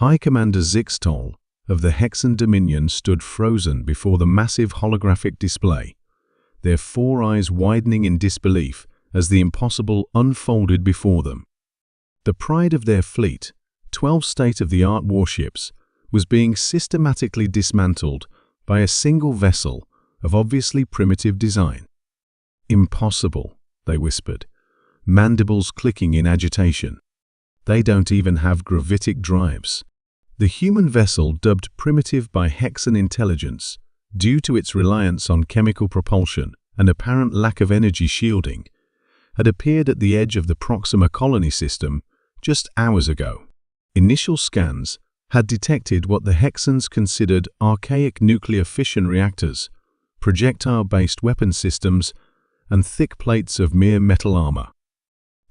High Commander Zixtol of the Hexen Dominion stood frozen before the massive holographic display, their four eyes widening in disbelief as the impossible unfolded before them. The pride of their fleet, 12 state-of-the-art warships, was being systematically dismantled by a single vessel of obviously primitive design. "Impossible," they whispered, mandibles clicking in agitation. "They don't even have gravitic drives." The human vessel, dubbed primitive by Hexen intelligence, due to its reliance on chemical propulsion and apparent lack of energy shielding, had appeared at the edge of the Proxima colony system just hours ago. Initial scans had detected what the Hexens considered archaic nuclear fission reactors, projectile-based weapon systems, and thick plates of mere metal armor.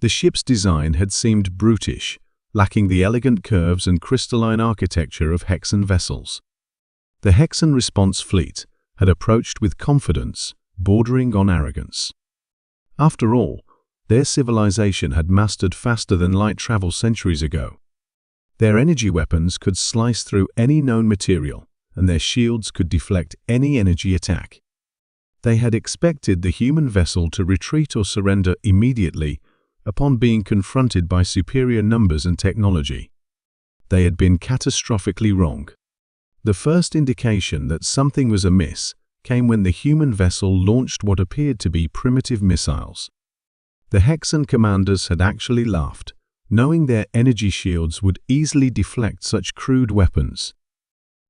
The ship's design had seemed brutish, lacking the elegant curves and crystalline architecture of Hexen vessels. The Hexen response fleet had approached with confidence, bordering on arrogance. After all, their civilization had mastered faster than light travel centuries ago. Their energy weapons could slice through any known material, and their shields could deflect any energy attack. They had expected the human vessel to retreat or surrender immediately upon being confronted by superior numbers and technology. They had been catastrophically wrong. The first indication that something was amiss came when the human vessel launched what appeared to be primitive missiles. The Hexen commanders had actually laughed, knowing their energy shields would easily deflect such crude weapons.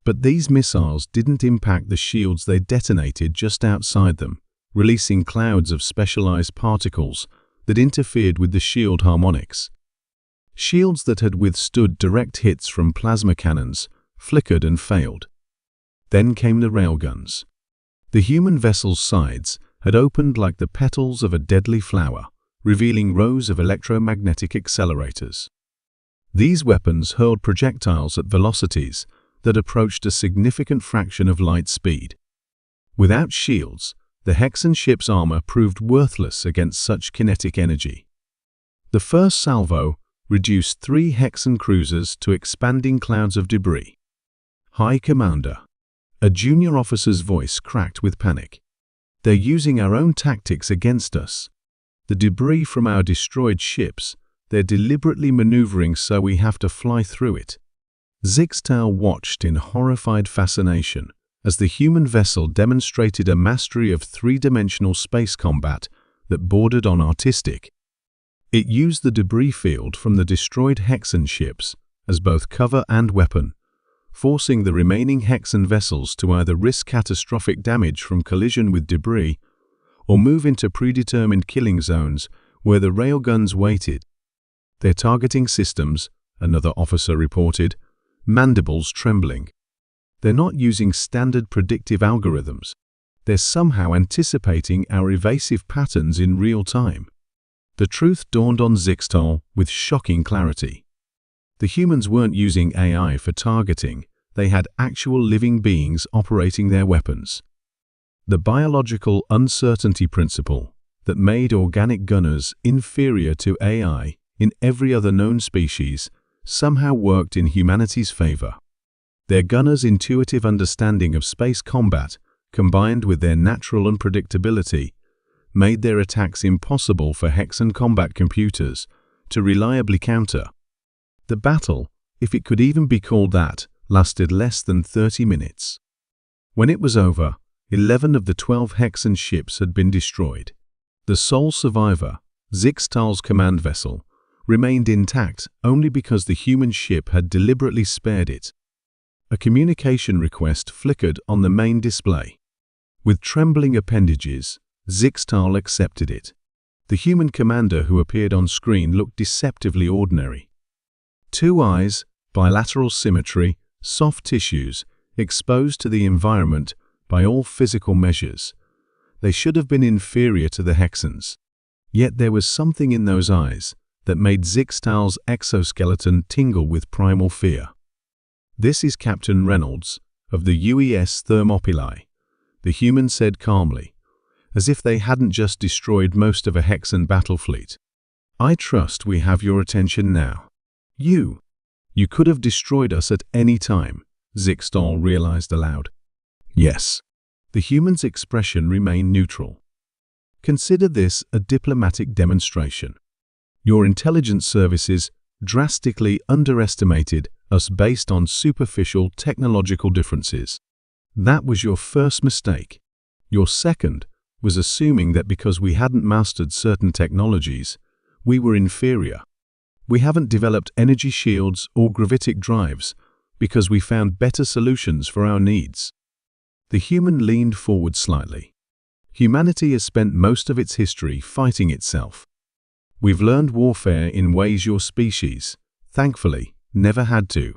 But these missiles didn't impact the shields they detonated just outside them, releasing clouds of specialized particles that interfered with the shield harmonics. Shields that had withstood direct hits from plasma cannons flickered and failed. Then came the railguns. The human vessel's sides had opened like the petals of a deadly flower, revealing rows of electromagnetic accelerators. These weapons hurled projectiles at velocities that approached a significant fraction of light speed. Without shields, the Hexen ship's armor proved worthless against such kinetic energy. The first salvo reduced 3 Hexen cruisers to expanding clouds of debris. "High Commander," a junior officer's voice cracked with panic. "They're using our own tactics against us. The debris from our destroyed ships, they're deliberately maneuvering so we have to fly through it." Zixtol watched in horrified fascination as the human vessel demonstrated a mastery of three-dimensional space combat that bordered on artistic. It used the debris field from the destroyed Hexen ships as both cover and weapon, forcing the remaining Hexen vessels to either risk catastrophic damage from collision with debris or move into predetermined killing zones where the railguns waited. Their targeting systems, another officer reported, mandibles trembling. They're not using standard predictive algorithms. They're somehow anticipating our evasive patterns in real time. The truth dawned on Zixtol with shocking clarity. The humans weren't using AI for targeting. They had actual living beings operating their weapons. The biological uncertainty principle that made organic gunners inferior to AI in every other known species somehow worked in humanity's favor. Their gunners' intuitive understanding of space combat, combined with their natural unpredictability, made their attacks impossible for Hexen combat computers to reliably counter. The battle, if it could even be called that, lasted less than 30 minutes. When it was over, 11 of the 12 Hexen ships had been destroyed. The sole survivor, Zixtol's command vessel, remained intact only because the human ship had deliberately spared it. A communication request flickered on the main display. With trembling appendages, Zixtol accepted it. The human commander who appeared on screen looked deceptively ordinary. 2 eyes, bilateral symmetry, soft tissues, exposed to the environment by all physical measures. They should have been inferior to the Hexens. Yet there was something in those eyes that made Zixtol's exoskeleton tingle with primal fear. "This is Captain Reynolds of the UES Thermopylae," the human said calmly, as if they hadn't just destroyed most of a Hexen battle fleet. "I trust we have your attention now. You, You could have destroyed us at any time, Zixtal realized aloud. Yes. The human's expression remained neutral. Consider this a diplomatic demonstration. Your intelligence services drastically underestimated us based on superficial technological differences. That was your first mistake. Your second was assuming that because we hadn't mastered certain technologies, we were inferior. We haven't developed energy shields or gravitic drives because we found better solutions for our needs. The human leaned forward slightly. Humanity has spent most of its history fighting itself. We've learned warfare in ways your species, thankfully, never had to.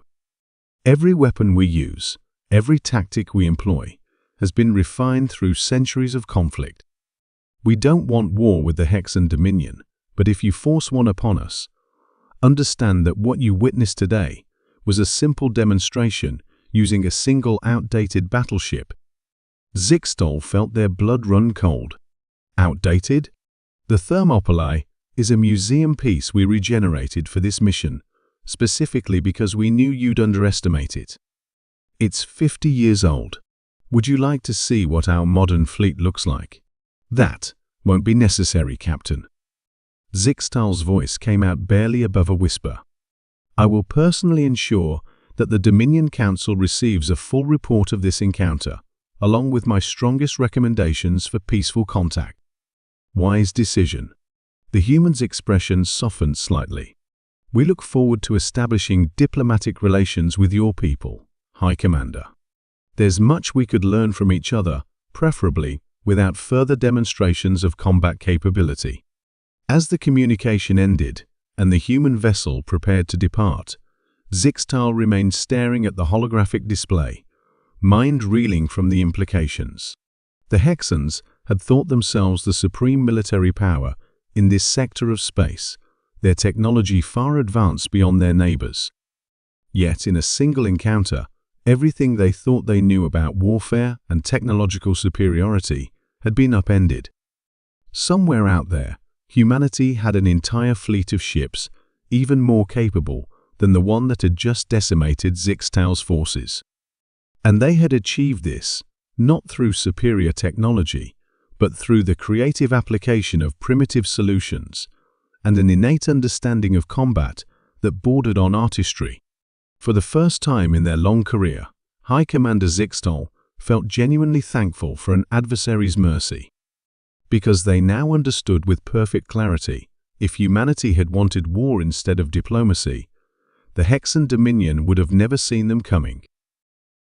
Every weapon we use, every tactic we employ, has been refined through centuries of conflict. We don't want war with the Hexan Dominion, but if you force one upon us, understand that what you witnessed today was a simple demonstration using a single outdated battleship. Zixtal felt their blood run cold. Outdated? The Thermopylae is a museum piece we regenerated for this mission, specifically because we knew you'd underestimate it. It's 50 years old. Would you like to see what our modern fleet looks like? That won't be necessary, Captain. Zixtal's voice came out barely above a whisper. I will personally ensure that the Dominion Council receives a full report of this encounter, along with my strongest recommendations for peaceful contact. Wise decision. The human's expression softened slightly. We look forward to establishing diplomatic relations with your people, High Commander. There's much we could learn from each other, preferably without further demonstrations of combat capability. As the communication ended and the human vessel prepared to depart, Zixtal remained staring at the holographic display, mind reeling from the implications. The Hexans had thought themselves the supreme military power in this sector of space, their technology far advanced beyond their neighbors. Yet in a single encounter, everything they thought they knew about warfare and technological superiority had been upended. Somewhere out there, humanity had an entire fleet of ships, even more capable than the one that had just decimated Zixtal's forces. And they had achieved this, not through superior technology, but through the creative application of primitive solutions and an innate understanding of combat that bordered on artistry. For the first time in their long career, High Commander Zixtal felt genuinely thankful for an adversary's mercy. Because they now understood with perfect clarity, if humanity had wanted war instead of diplomacy, the Hexan Dominion would have never seen them coming.